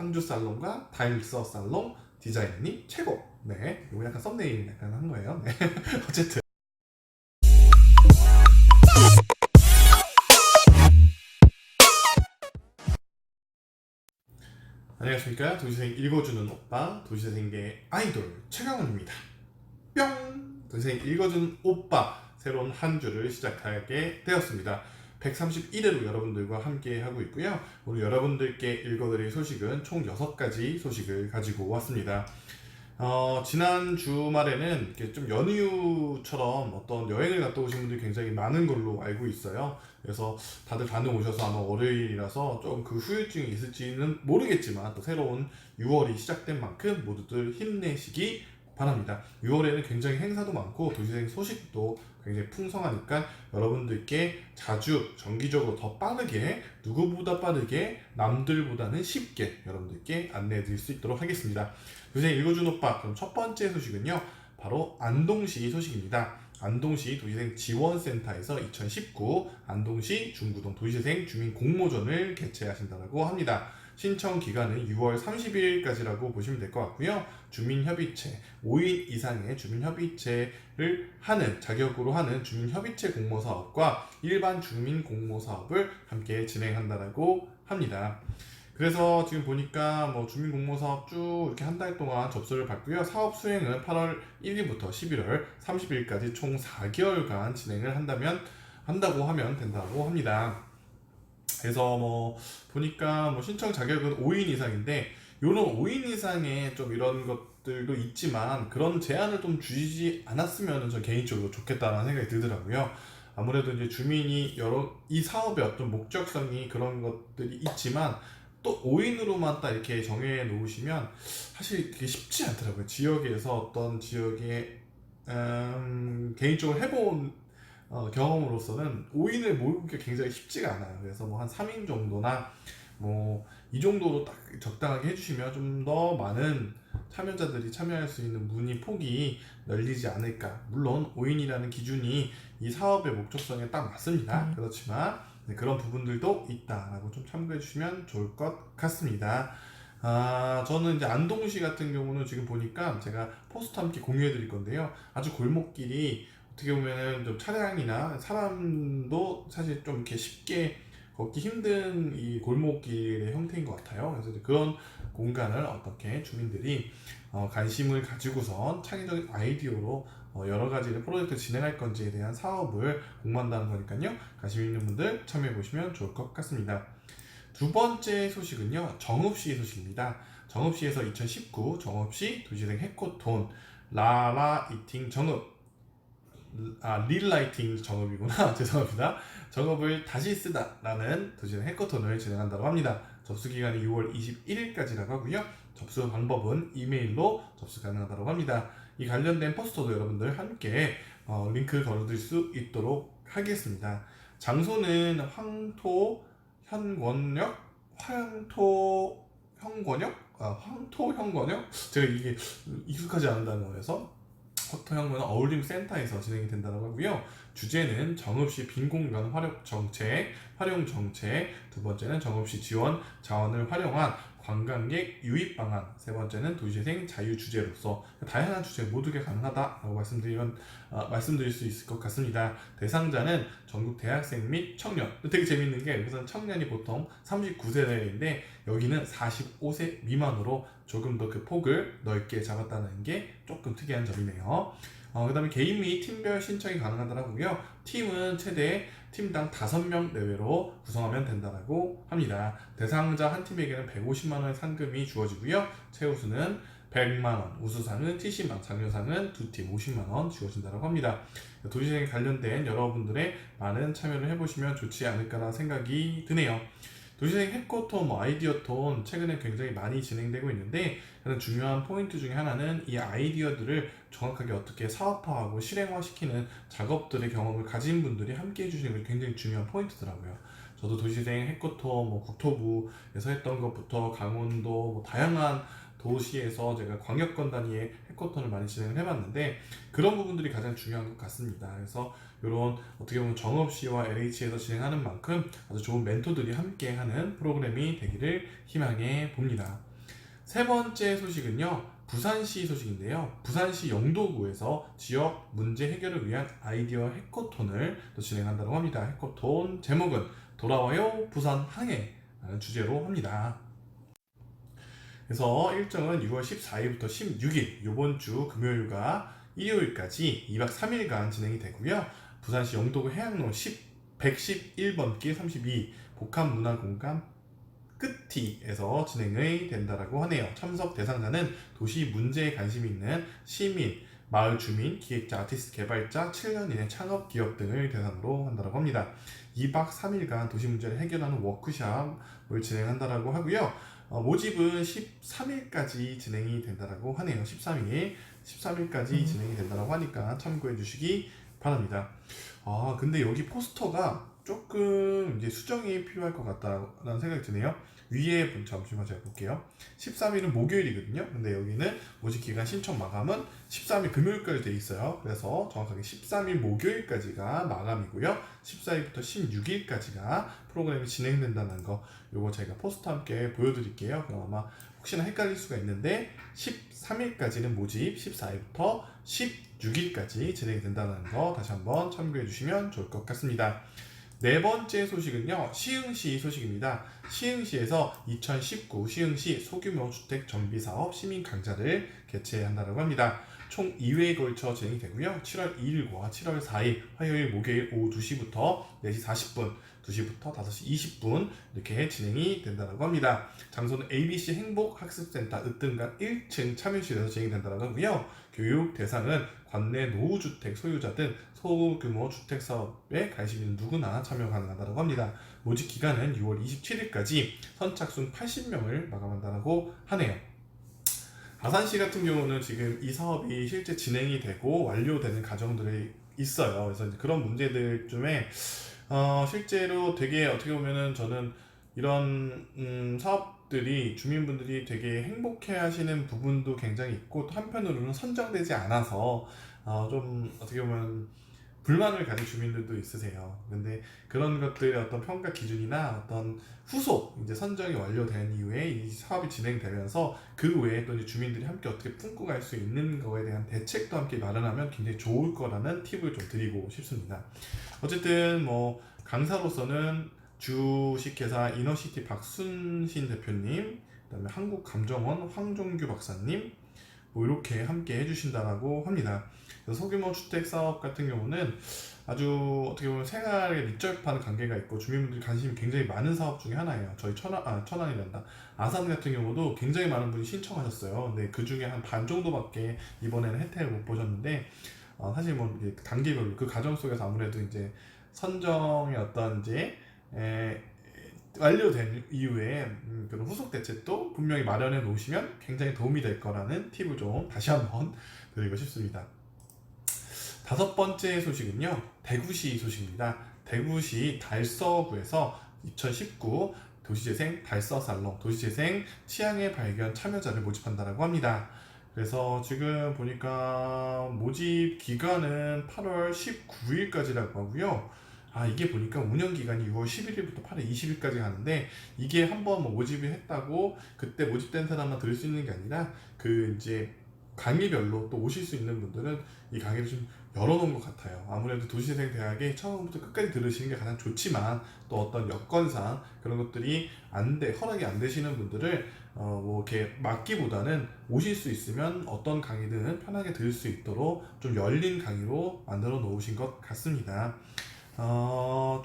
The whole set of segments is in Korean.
상주 살롱과 다일서 살롱 디자이너님 최고. 네, 이거 약간 썸네일 약간 한 거예요. 네. 어쨌든 안녕하십니까. 도시생 읽어주는 오빠, 도시생의 아이돌 최강훈입니다. 뿅! 도시생 읽어주는 오빠, 새로운 한 주를 시작하게 되었습니다. 131회로 여러분들과 함께 하고 있고요. 오늘 여러분들께 읽어드릴 소식은 총 6가지 소식을 가지고 왔습니다. 지난 주말에는 이렇게 좀 연휴처럼 어떤 여행을 갔다 오신 분들이 굉장히 많은 걸로 알고 있어요. 그래서 다들 다녀오셔서 아마 월요일이라서 좀 그 후유증이 있을지는 모르겠지만 또 새로운 6월이 시작된 만큼 모두들 힘내시기 바랍니다. 6월에는 굉장히 행사도 많고 도시생 소식도 굉장히 풍성하니까 여러분들께 자주 정기적으로 더 빠르게, 누구보다 빠르게, 남들보다는 쉽게 여러분들께 안내해 드릴 수 있도록 하겠습니다. 도시생 읽어준 오빠, 그럼 첫 번째 소식은요, 바로 안동시 소식입니다. 안동시 도시생 지원센터에서 2019 안동시 중구동 도시생 주민 공모전을 개최하신다고 합니다. 신청 기간은 6월 30일까지라고 보시면 될 것 같고요. 주민협의체, 5인 이상의 주민협의체를 하는, 자격으로 하는 주민협의체 공모사업과 일반 주민 공모사업을 함께 진행한다고 합니다. 그래서 지금 보니까 뭐 주민공모사업 쭉 이렇게 한 달 동안 접수를 받고요. 사업 수행은 8월 1일부터 11월 30일까지 총 4개월간 진행을 한다고 하면 된다고 합니다. 그래서 뭐 보니까 뭐 신청 자격은 5인 이상인데, 요런 5인 이상의 좀 이런 것들도 있지만 그런 제한을 좀 주지 않았으면 저 개인적으로 좋겠다는 생각이 들더라고요. 아무래도 이제 주민이 이 사업의 어떤 목적성이 그런 것들이 있지만 또 5인으로만 딱 이렇게 정해 놓으시면 사실 그게 쉽지 않더라고요. 지역에서 어떤 지역에 개인적으로 해본 경험으로서는 5인을 모으기가 굉장히 쉽지가 않아요. 그래서 뭐 한 3인 정도나 뭐 이 정도로 딱 적당하게 해주시면 좀 더 많은 참여자들이 참여할 수 있는 문의 폭이 열리지 않을까. 물론 5인이라는 기준이 이 사업의 목적성에 딱 맞습니다. 그렇지만 그런 부분들도 있다라고 좀 참고해 주시면 좋을 것 같습니다. 저는 이제 안동시 같은 경우는 지금 보니까 제가 포스터 함께 공유해 드릴 건데요. 아주 골목길이 어떻게 보면은 좀 차량이나 사람도 사실 좀 이렇게 쉽게 걷기 힘든 이 골목길의 형태인 것 같아요. 그래서 이제 그런 공간을 어떻게 주민들이 관심을 가지고선 창의적인 아이디어로 여러 가지를 프로젝트 진행할 건지에 대한 사업을 공모한다는 거니까요. 관심 있는 분들 참여해 보시면 좋을 것 같습니다. 두 번째 소식은요, 정읍시 소식입니다. 정읍시에서 2019 정읍시 도시생 해코톤 라라 이팅 정읍, 릴라이팅 정읍이구나. 죄송합니다. 정읍을 다시 쓰다라는 도시생 해코톤을 진행한다고 합니다. 접수 기간이 6월 21일까지라고 하고요. 접수 방법은 이메일로 접수 가능하다고 합니다. 이 관련된 포스터도 여러분들 함께 링크 걸어둘 수 있도록 하겠습니다. 장소는 황토현권역? 제가 이게 익숙하지 않은 단어여서 황토현권 어울림 센터에서 진행이 된다고 하고요. 주제는 정읍시 빈공간 활용 정책, 두 번째는 정읍시 지원 자원을 활용한 관광객 유입 방안, 세 번째는 도시재생 자유 주제로서 다양한 주제 모두가 가능하다라고 말씀드릴 수 있을 것 같습니다. 대상자는 전국 대학생 및 청년. 되게 재밌는 게 여기서는 청년이 보통 39세대인데 여기는 45세 미만으로 조금 더 그 폭을 넓게 잡았다는 게 조금 특이한 점이네요. 그 다음에 개인 및 팀별 신청이 가능하더라고요. 팀은 최대 팀당 5명 내외로 구성하면 된다고 합니다. 대상자 한 팀에게는 150만원의 상금이 주어지고요. 최우수는 100만원, 우수상은 70만원, 장려상은 두 팀 50만원 주어진다고 합니다. 도시재생에 관련된 여러분들의 많은 참여를 해보시면 좋지 않을까라는 생각이 드네요. 도시재생 해커톤, 아이디어톤 최근에 굉장히 많이 진행되고 있는데 가장 중요한 포인트 중에 하나는 이 아이디어들을 정확하게 어떻게 사업화하고 실행화시키는 작업들의 경험을 가진 분들이 함께 해주시는 게 굉장히 중요한 포인트더라고요. 저도 도시재생 해커톤 국토부에서 했던 것부터 강원도 다양한 도시에서 제가 광역권 단위의 해커톤을 많이 진행을 해봤는데 그런 부분들이 가장 중요한 것 같습니다. 그래서 이런 어떻게 보면 정읍시와 LH에서 진행하는 만큼 아주 좋은 멘토들이 함께하는 프로그램이 되기를 희망해 봅니다. 세 번째 소식은요, 부산시 소식인데요. 부산시 영도구에서 지역 문제 해결을 위한 아이디어 해커톤을 또 진행한다고 합니다. 해커톤 제목은 돌아와요 부산 항해라는 주제로 합니다. 그래서 일정은 6월 14일부터 16일, 이번 주 금요일과 일요일까지 2박 3일간 진행이 되고요. 부산시 영도구 해양로 111번 길 32 복합문화공간 끝티에서 진행이 된다라고 하네요. 참석 대상자는 도시 문제에 관심이 있는 시민, 마을 주민, 기획자, 아티스트, 개발자, 7년 이내 창업 기업 등을 대상으로 한다고 합니다. 2박 3일간 도시 문제를 해결하는 워크숍을 진행한다라고 하고요. 모집은 13일까지 진행이 된다라고 하네요. 13일까지 진행이 된다라고 하니까 참고해 주시기 바랍니다. 근데 여기 포스터가 조금 이제 수정이 필요할 것 같다라는 생각이 드네요. 위에 잠시만 제가 볼게요. 13일은 목요일이거든요. 근데 여기는 모집 기간 신청 마감은 13일 금요일까지 돼 있어요. 그래서 정확하게 13일 목요일까지가 마감이고요. 14일부터 16일까지가 프로그램이 진행된다는 거, 요거 제가 포스터 함께 보여드릴게요. 그럼 아마 혹시나 헷갈릴 수가 있는데 13일까지는 모집, 14일부터 16일까지 진행이 된다는 거 다시 한번 참고해 주시면 좋을 것 같습니다. 네 번째 소식은요, 시흥시 소식입니다. 시흥시에서 2019 시흥시 소규모 주택 정비 사업 시민 강좌를 개최한다고 합니다. 총 2회에 걸쳐 진행이 되고요. 7월 2일과 7월 4일 화요일, 목요일 오후 2시부터 4시 40분, 2시부터 5시 20분 이렇게 진행이 된다고 합니다. 장소는 ABC 행복학습센터 으뜸간 1층 참여실에서 진행이 된다고 하고요. 교육 대상은 관내 노후주택 소유자 등 소규모 주택사업에 관심 있는 누구나 참여 가능하다고 합니다. 모집 기간은 6월 27일까지 선착순 80명을 마감한다고 하네요. 아산시 같은 경우는 지금 이 사업이 실제 진행이 되고 완료되는 과정들이 있어요. 그래서 이제 그런 문제들 중에 실제로 되게 어떻게 보면은 저는 이런 사업들이 주민분들이 되게 행복해 하시는 부분도 굉장히 있고, 또 한편으로는 선정되지 않아서 좀 어떻게 보면 불만을 가진 주민들도 있으세요. 근데 그런 것들의 어떤 평가 기준이나 어떤 후속 이제 선정이 완료된 이후에 이 사업이 진행되면서 그 외에 또 이제 주민들이 함께 어떻게 품고 갈 수 있는 거에 대한 대책도 함께 마련하면 굉장히 좋을 거라는 팁을 좀 드리고 싶습니다. 어쨌든 뭐 강사로서는 주식회사 이너시티 박순신 대표님, 그다음에 한국감정원 황종규 박사님 뭐 이렇게 함께 해주신다라고 합니다. 소규모 주택 사업 같은 경우는 아주 어떻게 보면 생활에 밀접한 관계가 있고 주민분들이 관심이 굉장히 많은 사업 중에 하나예요. 저희 천안이란다. 아산 같은 경우도 굉장히 많은 분이 신청하셨어요. 근데 그 중에 한 반 정도밖에 이번에는 혜택을 못 보셨는데, 사실 뭐 단계별로 그 과정 속에서 아무래도 이제 선정의 어떤 이제 완료된 이후에 그런 후속 대책도 분명히 마련해 놓으시면 굉장히 도움이 될 거라는 팁을 좀 다시 한번 드리고 싶습니다. 다섯 번째 소식은요, 대구시 소식입니다. 대구시 달서구에서 2019 도시재생 달서살롱 도시재생 취향의 발견 참여자를 모집한다고 합니다. 그래서 지금 보니까 모집 기간은 8월 19일까지라고 하고요. 이게 보니까 운영 기간이 6월 11일부터 8월 20일까지 가는데, 이게 한번 뭐 모집을 했다고 그때 모집된 사람만 들을 수 있는 게 아니라 그 이제 강의별로 또 오실 수 있는 분들은 이 강의를 좀 열어놓은 것 같아요. 아무래도 도시재생 대학에 처음부터 끝까지 들으시는 게 가장 좋지만, 또 어떤 여건상 그런 것들이 허락이 안 되시는 분들을 뭐 이렇게 막기보다는 오실 수 있으면 어떤 강의든 편하게 들을 수 있도록 좀 열린 강의로 만들어 놓으신 것 같습니다.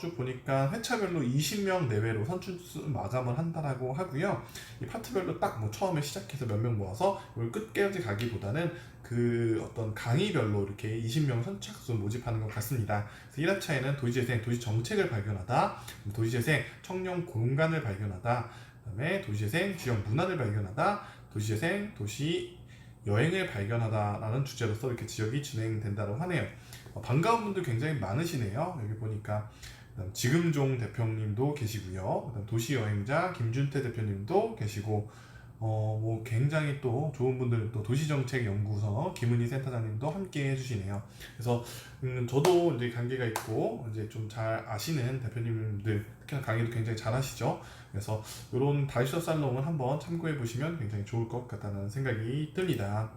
쭉 보니까 회차별로 20명 내외로 선출순 마감을 한다라고 하고요. 이 파트별로 딱 뭐 처음에 시작해서 몇 명 모아서 이걸 끝까지 가기보다는 그 어떤 강의별로 이렇게 20명 선착순 모집하는 것 같습니다. 그래서 1회차에는 도시재생, 도시정책을 발견하다, 도시재생, 청년 공간을 발견하다, 그다음에 도시재생, 지역 문화를 발견하다, 도시재생, 도시 여행을 발견하다라는 주제로서 이렇게 지역이 진행된다고 하네요. 반가운 분들 굉장히 많으시네요. 여기 보니까 지금종 대표님도 계시고요. 도시여행자 김준태 대표님도 계시고, 뭐 굉장히 또 좋은 분들, 또 도시정책연구소 김은희 센터장님도 함께 해주시네요. 그래서 저도 이제 관계가 있고 이제 좀 잘 아시는 대표님들, 특히나 강의도 굉장히 잘 하시죠. 그래서 이런 다이소 살롱을 한번 참고해 보시면 굉장히 좋을 것 같다는 생각이 듭니다.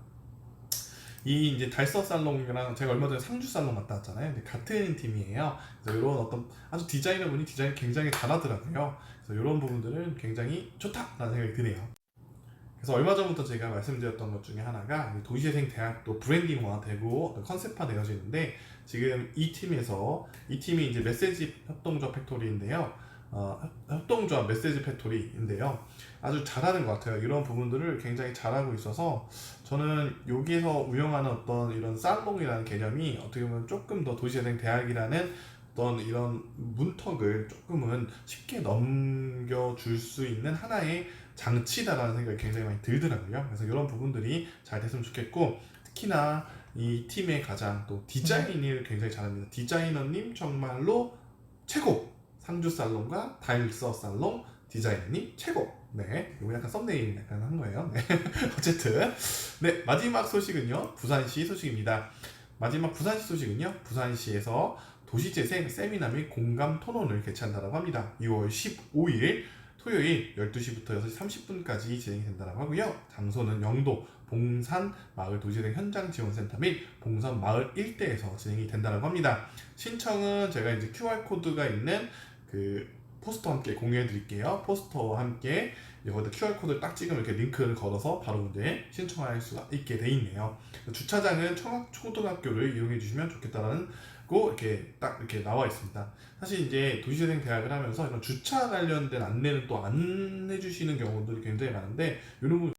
이 이제 달서 살롱이랑 제가 얼마 전에 상주 살롱 갔다 왔잖아요. 근데 같은 팀이에요. 그래서 이런 어떤 아주 디자이너분이 디자인 굉장히 잘하더라고요. 그래서 이런 부분들은 굉장히 좋다라는 생각이 드네요. 그래서 얼마 전부터 제가 말씀드렸던 것 중에 하나가 도시재생 대학도 브랜딩화 되고 어떤 컨셉화 되어지는데, 지금 이 팀이 이제 메시지 협동조합 팩토리인데요. 협동조합 메시지 팩토리인데요. 아주 잘하는 것 같아요. 이런 부분들을 굉장히 잘하고 있어서 저는 여기에서 운영하는 어떤 이런 살롱이라는 개념이 어떻게 보면 조금 더 도시재생 대학이라는 어떤 이런 문턱을 조금은 쉽게 넘겨줄 수 있는 하나의 장치다라는 생각이 굉장히 많이 들더라고요. 그래서 이런 부분들이 잘 됐으면 좋겠고, 특히나 이 팀의 가장 또 디자인을 굉장히 잘합니다. 디자이너님 정말로 최고! 상주 살롱과 달서 살롱 디자이너님 최고! 네, 이거 약간 썸네일 약간 한 거예요. 네. 어쨌든 네, 마지막 소식은요, 부산시 소식입니다. 마지막 부산시 소식은요, 부산시에서 도시재생 세미나 및 공감 토론을 개최한다고 합니다. 2월 15일 토요일 12시부터 6시 30분까지 진행이 된다고 하고요. 장소는 영도 봉산 마을 도시재생 현장 지원센터 및 봉산 마을 일대에서 진행이 된다고 합니다. 신청은 제가 이제 QR코드가 있는 그 포스터와 함께 공유해 드릴게요. 포스터와 함께 여기다 QR코드를 딱 찍으면 이렇게 링크를 걸어서 바로 이제 신청할 수가 있게 돼 있네요. 주차장은 청학초등학교를 이용해 주시면 좋겠다라는 거 이렇게 딱 이렇게 나와 있습니다. 사실 이제 도시재생 대학을 하면서 이런 주차 관련된 안내는 또 안 해주시는 경우들이 굉장히 많은데, 이런 부분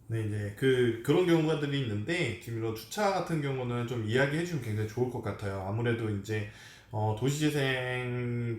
네, 이제 그런 경우들이 있는데, 지금 이런 주차 같은 경우는 좀 이야기해 주면 굉장히 좋을 것 같아요. 아무래도 이제 도시재생에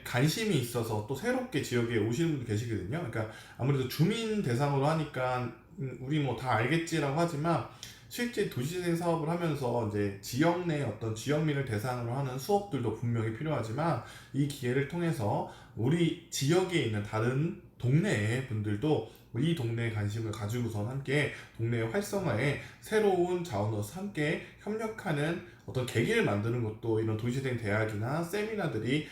관심이 있어서 또 새롭게 지역에 오시는 분들 계시거든요. 그러니까 아무래도 주민 대상으로 하니까 우리 뭐 다 알겠지라고 하지만, 실제 도시재생 사업을 하면서 이제 지역 내 어떤 지역민을 대상으로 하는 수업들도 분명히 필요하지만, 이 기회를 통해서 우리 지역에 있는 다른 동네의 분들도 이 동네에 관심을 가지고선 함께 동네의 활성화에 새로운 자원으로서 함께 협력하는 어떤 계기를 만드는 것도 이런 도시재생 대학이나 세미나들이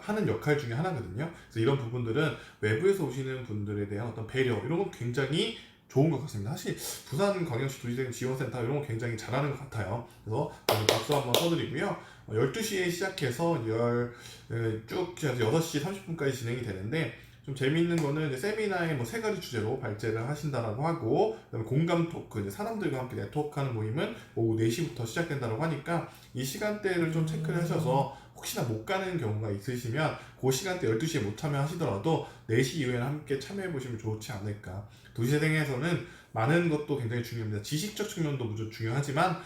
하는 역할 중에 하나거든요. 그래서 이런 부분들은 외부에서 오시는 분들에 대한 어떤 배려, 이런 건 굉장히 좋은 것 같습니다. 사실 부산광역시 도시재생 지원센터 이런 거 굉장히 잘하는 것 같아요. 그래서 박수 한번 쳐드리고요. 12시에 시작해서 쭉 6시 30분까지 진행이 되는데, 좀 재미있는 거는 이제 세미나에 뭐 세 가지 주제로 발제를 하신다라고 하고, 그다음에 공감 토크, 이제 사람들과 함께 네트워크하는 모임은 오후 4시부터 시작된다고 하니까 이 시간대를 좀 체크를 하셔서 혹시나 못 가는 경우가 있으시면 그 시간대 12시에 못 참여하시더라도 4시 이후에는 함께 참여해 보시면 좋지 않을까. 도시재생에서는 많은 것도 굉장히 중요합니다. 지식적 측면도 무척 중요하지만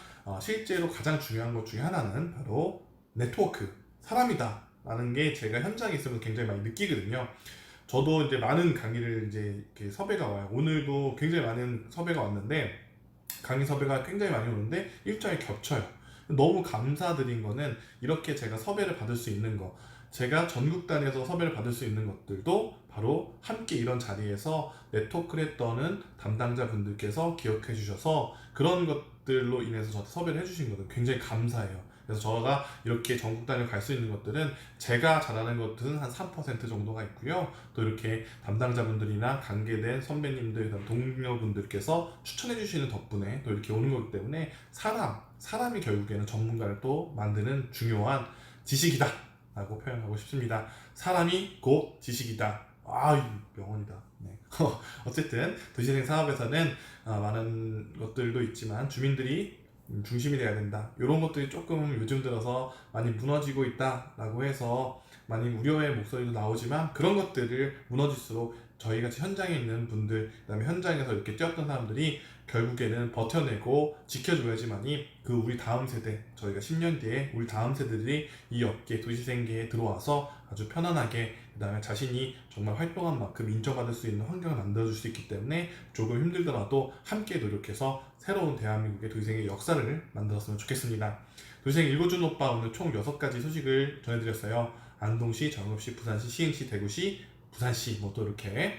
실제로 가장 중요한 것 중에 하나는 바로 네트워크, 사람이다 라는 게 제가 현장에 있으면 굉장히 많이 느끼거든요. 저도 이제 많은 강의를 이제 이렇게 섭외가 와요. 오늘도 굉장히 많은 섭외가 왔는데, 강의 섭외가 굉장히 많이 오는데 일정이 겹쳐요. 너무 감사드린 거는 이렇게 제가 섭외를 받을 수 있는 거, 제가 전국 단위에서 섭외를 받을 수 있는 것들도 바로 함께 이런 자리에서 네트워크를 했던 담당자분들께서 기억해 주셔서 그런 것들로 인해서 저한테 섭외를 해주신 것은 굉장히 감사해요. 그래서 저가 이렇게 전국 단위로 갈 수 있는 것들은 제가 잘하는 것들은 한 3% 정도가 있고요. 또 이렇게 담당자분들이나 관계된 선배님들, 동료분들께서 추천해 주시는 덕분에 또 이렇게 오는 거기 때문에 사람이 결국에는 전문가를 또 만드는 중요한 지식이다 라고 표현하고 싶습니다. 사람이 곧 지식이다. 명언이다. 네. 어쨌든 도시재생 사업에서는 많은 것들도 있지만 주민들이 중심이 돼야 된다. 이런 것들이 조금 요즘 들어서 많이 무너지고 있다라고 해서 많이 우려의 목소리도 나오지만, 그런 것들을 무너질수록 저희 같이 현장에 있는 분들, 그다음에 현장에서 이렇게 뛰었던 사람들이 결국에는 버텨내고 지켜줘야지만이 그 우리 다음 세대, 저희가 10년 뒤에 우리 다음 세대들이 이 업계, 도시생계에 들어와서 아주 편안하게, 그다음에 자신이 정말 활동한 만큼 인정받을 수 있는 환경을 만들어줄 수 있기 때문에 조금 힘들더라도 함께 노력해서 새로운 대한민국의 도시생의 역사를 만들었으면 좋겠습니다. 도시생 읽어준 오빠, 오늘 총 6가지 소식을 전해드렸어요. 안동시, 정읍시, 부산시, 시흥시, 대구시, 부산시, 뭐 또 이렇게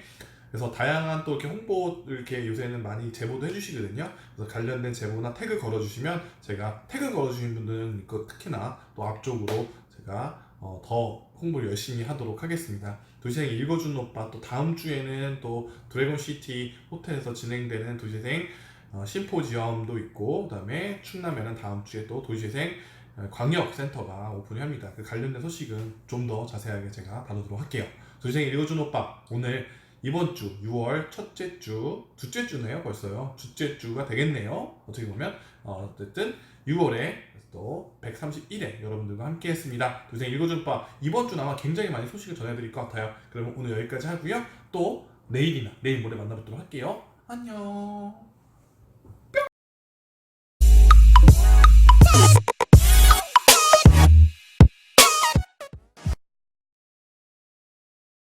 그래서 다양한 또 이렇게 홍보 이렇게 요새는 많이 제보도 해주시거든요. 그래서 관련된 제보나 태그 걸어주시면 제가 태그 걸어주신 분들은 그 특히나 또 앞쪽으로 제가 더 홍보를 열심히 하도록 하겠습니다. 도시생 읽어주는 오빠 또 다음 주에는 또 드래곤시티 호텔에서 진행되는 도시생 심포지엄도 있고 그다음에 충남에는 다음 주에 또 도시생 광역센터가 오픈합니다. 그 관련된 소식은 좀 더 자세하게 제가 다루도록 할게요. 도시생 읽어주는 오빠 오늘 이번 주 6월 첫째 주, 둘째 주네요 벌써요. 둘째 주가 되겠네요. 어떻게 보면 어쨌든 6월에 또 131회 여러분들과 함께 했습니다. 도시생 읽어주는 오빠 이번 주 아마 굉장히 많이 소식을 전해드릴 것 같아요. 그러면 오늘 여기까지 하고요. 또 내일이나 내일 모레 만나뵙도록 할게요. 안녕.